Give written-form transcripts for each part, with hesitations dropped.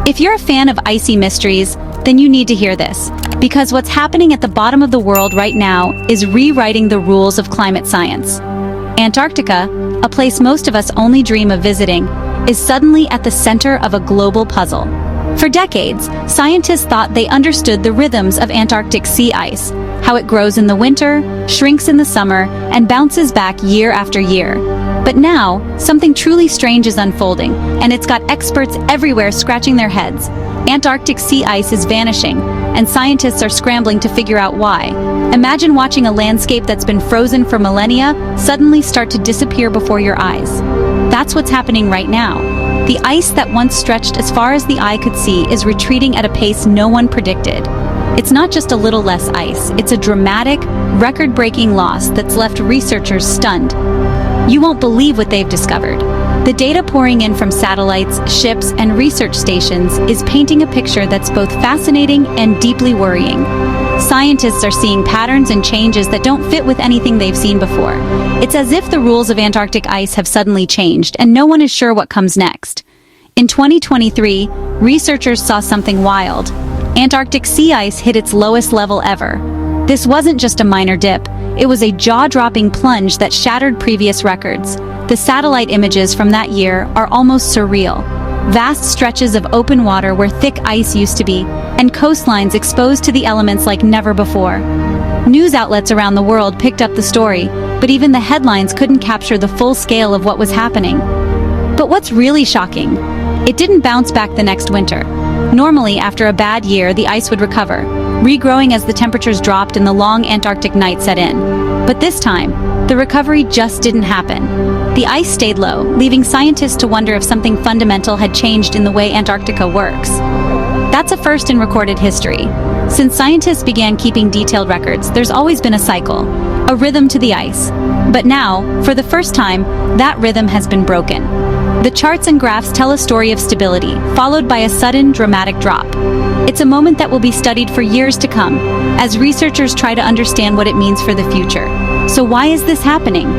If you're a fan of icy mysteries, then you need to hear this. Because what's happening at the bottom of the world right now is rewriting the rules of climate science. Antarctica, a place most of us only dream of visiting, is suddenly at the center of a global puzzle. For decades, scientists thought they understood the rhythms of Antarctic sea ice, how it grows in the winter, shrinks in the summer, and bounces back year after year. But now, something truly strange is unfolding, and it's got experts everywhere scratching their heads. Antarctic sea ice is vanishing, and scientists are scrambling to figure out why. Imagine watching a landscape that's been frozen for millennia suddenly start to disappear before your eyes. That's what's happening right now. The ice that once stretched as far as the eye could see is retreating at a pace no one predicted. It's not just a little less ice, it's a dramatic, record-breaking loss that's left researchers stunned. You won't believe what they've discovered. The data pouring in from satellites, ships, and research stations is painting a picture that's both fascinating and deeply worrying. Scientists are seeing patterns and changes that don't fit with anything they've seen before. It's as if the rules of Antarctic ice have suddenly changed, and no one is sure what comes next. In 2023, researchers saw something wild. Antarctic sea ice hit its lowest level ever. This wasn't just a minor dip, it was a jaw-dropping plunge that shattered previous records. The satellite images from that year are almost surreal. Vast stretches of open water where thick ice used to be, and coastlines exposed to the elements like never before. News outlets around the world picked up the story, but even the headlines couldn't capture the full scale of what was happening. But what's really shocking? It didn't bounce back the next winter. Normally, after a bad year, the ice would recover, regrowing as the temperatures dropped and the long Antarctic night set in. But this time, the recovery just didn't happen. The ice stayed low, leaving scientists to wonder if something fundamental had changed in the way Antarctica works. That's a first in recorded history. Since scientists began keeping detailed records, there's always been a cycle, a rhythm to the ice. But now, for the first time, that rhythm has been broken. The charts and graphs tell a story of stability, followed by a sudden, dramatic drop. It's a moment that will be studied for years to come, as researchers try to understand what it means for the future. So why is this happening?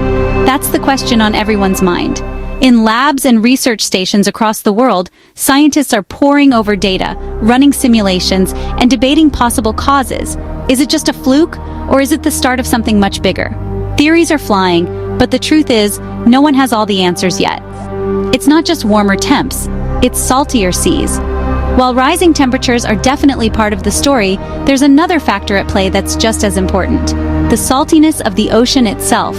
That's the question on everyone's mind. In labs and research stations across the world, scientists are poring over data, running simulations, and debating possible causes. Is it just a fluke, or is it the start of something much bigger? Theories are flying, but the truth is, no one has all the answers yet. It's not just warmer temps, it's saltier seas. While rising temperatures are definitely part of the story, there's another factor at play that's just as important: the saltiness of the ocean itself.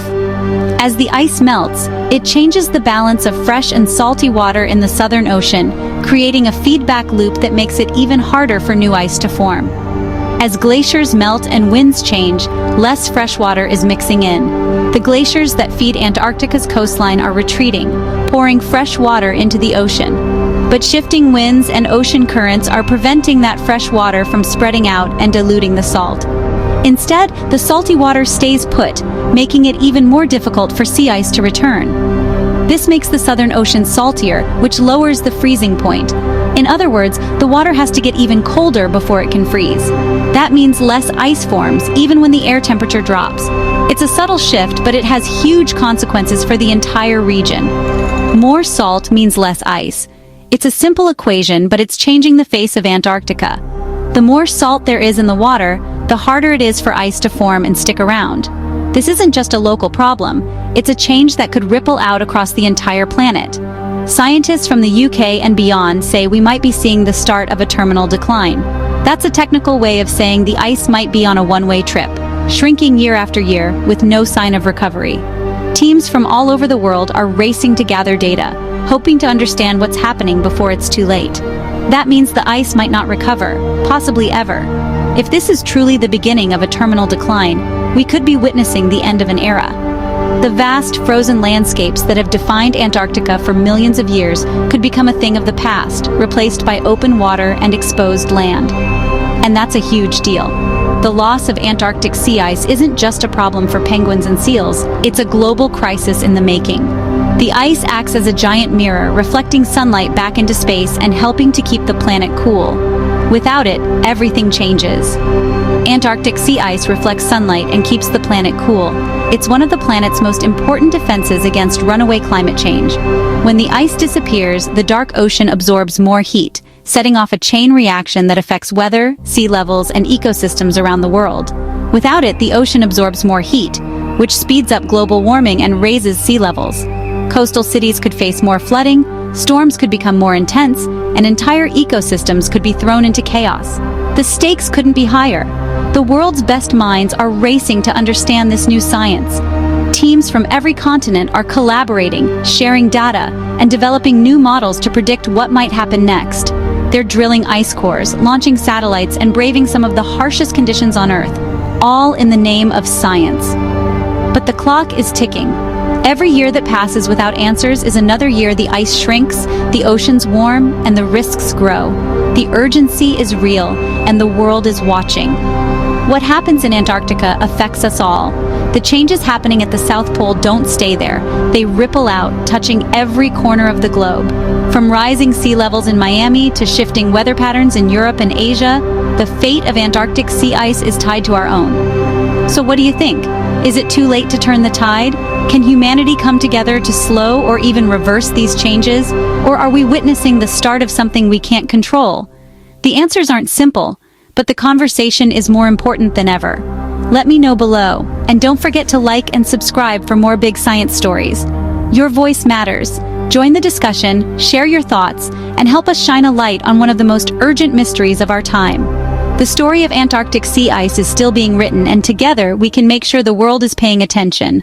As the ice melts, it changes the balance of fresh and salty water in the Southern Ocean, creating a feedback loop that makes it even harder for new ice to form. As glaciers melt and winds change, less fresh water is mixing in. The glaciers that feed Antarctica's coastline are retreating, pouring fresh water into the ocean. But shifting winds and ocean currents are preventing that fresh water from spreading out and diluting the salt. Instead, the salty water stays put, making it even more difficult for sea ice to return. This makes the Southern Ocean saltier, which lowers the freezing point. In other words, the water has to get even colder before it can freeze. That means less ice forms, even when the air temperature drops. It's a subtle shift, but it has huge consequences for the entire region. More salt means less ice. It's a simple equation, but it's changing the face of Antarctica. The more salt there is in the water, the harder it is for ice to form and stick around. This isn't just a local problem, it's a change that could ripple out across the entire planet. Scientists from the UK and beyond say we might be seeing the start of a terminal decline. That's a technical way of saying the ice might be on a one-way trip, shrinking year after year with no sign of recovery. Teams from all over the world are racing to gather data, hoping to understand what's happening before it's too late. That means the ice might not recover, possibly ever. If this is truly the beginning of a terminal decline, we could be witnessing the end of an era. The vast, frozen landscapes that have defined Antarctica for millions of years could become a thing of the past, replaced by open water and exposed land. And that's a huge deal. The loss of Antarctic sea ice isn't just a problem for penguins and seals, it's a global crisis in the making. The ice acts as a giant mirror, reflecting sunlight back into space and helping to keep the planet cool. Without it, everything changes. Antarctic sea ice reflects sunlight and keeps the planet cool. It's one of the planet's most important defenses against runaway climate change. When the ice disappears, the dark ocean absorbs more heat, setting off a chain reaction that affects weather, sea levels, and ecosystems around the world. Without it, the ocean absorbs more heat, which speeds up global warming and raises sea levels. Coastal cities could face more flooding, storms could become more intense, and entire ecosystems could be thrown into chaos. The stakes couldn't be higher. The world's best minds are racing to understand this new science. Teams from every continent are collaborating, sharing data, and developing new models to predict what might happen next. They're drilling ice cores, launching satellites, and braving some of the harshest conditions on Earth, all in the name of science. But the clock is ticking. Every year that passes without answers is another year the ice shrinks, the oceans warm, and the risks grow. The urgency is real, and the world is watching. What happens in Antarctica affects us all. The changes happening at the South Pole don't stay there. They ripple out, touching every corner of the globe. From rising sea levels in Miami to shifting weather patterns in Europe and Asia, the fate of Antarctic sea ice is tied to our own. So what do you think? Is it too late to turn the tide? Can humanity come together to slow or even reverse these changes? Or are we witnessing the start of something we can't control? The answers aren't simple, but the conversation is more important than ever. Let me know below, and don't forget to like and subscribe for more big science stories. Your voice matters. Join the discussion, share your thoughts, and help us shine a light on one of the most urgent mysteries of our time. The story of Antarctic sea ice is still being written, and together we can make sure the world is paying attention.